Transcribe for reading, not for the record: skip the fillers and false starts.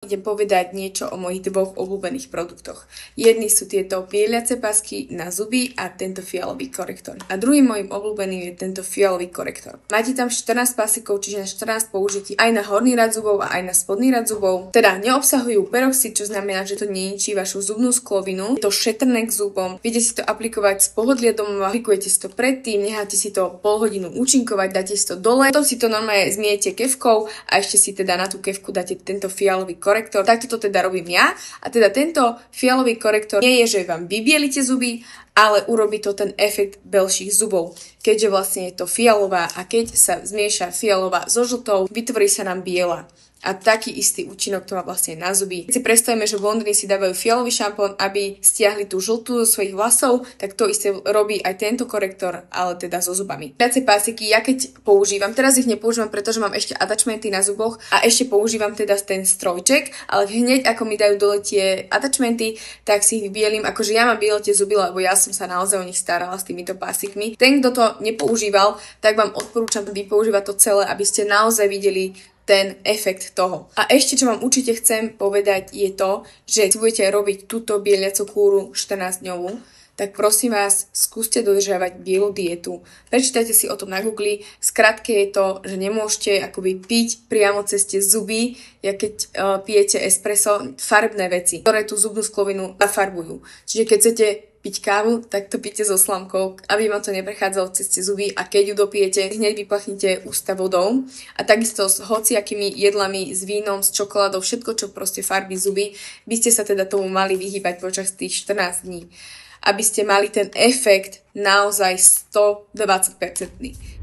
Idem povedať niečo o mojich dvoch obľúbených produktoch. Jedni sú tieto bieliace pasky na zuby a tento fialový korektor. A druhým mojím obľúbeným je tento fialový korektor. Máte tam 14 pasikov, čiže na 14 použití aj na horný rad zubov a aj na spodný rad zubov. Teda neobsahujú peroxid, čo znamená, že to neničí vašu zubnú sklovinu. Je to šetrné k zubom. Viete si to aplikovať z pohodlia domova, aplikujete si to predtým, necháte si to pol hodinu účinkovať, dáte si to dole, potom si to normálne zmiete kefkou a ešte si teda na tú kefku dáte tento fialový korektor. Takto to teda robím ja. A teda tento fialový korektor nie je, že vám vybielite zuby, ale urobí to ten efekt belších zubov. Keďže vlastne je to fialová a keď sa zmieša fialová so žltou, vytvorí sa nám biela. A taký istý účinok to má vlastne na zuby. Keď si predstavíme, že blondíny si dávajú fialový šampón, aby stiahli tú žltú zo svojich vlasov, tak to isté robí aj tento korektor, ale teda so zubami. Viacej pásiky, ja keď používam, teraz ich nepoužívam, pretože mám ešte attachmenty na zuboch a ešte používam teda ten strojček, ale hneď ako mi dajú dole tie attachmenty, tak si ich bielim, akože ja mám biele tie zuby, lebo ja som sa naozaj o nich starala s týmito pásikmi. Ten, kto to nepoužíval, tak vám odporúčam vypoužívať to celé, aby ste naozaj videli ten efekt toho. A ešte, čo vám určite chcem povedať, je to, že si budete robiť túto bieliacu kúru 14-dňovú, tak prosím vás, skúste dodržiavať bielu dietu. Prečítajte si o tom na Google. Skratke je to, že nemôžete akoby piť priamo cez tie zuby, ja keď pijete espresso, farebné veci, ktoré tú zubnú sklovinu nafarbujú. Čiže keď chcete piť kávu, tak to pijte so slamkou, aby vám to neprechádzalo cez tie zuby a keď ju dopijete, hneď vyplachnite ústa vodou a takisto s hociakými jedlami, s vínom, s čokoládou, všetko, čo proste farbí zuby, by ste sa teda tomu mali vyhýbať počas tých 14 dní, aby ste mali ten efekt naozaj 120%.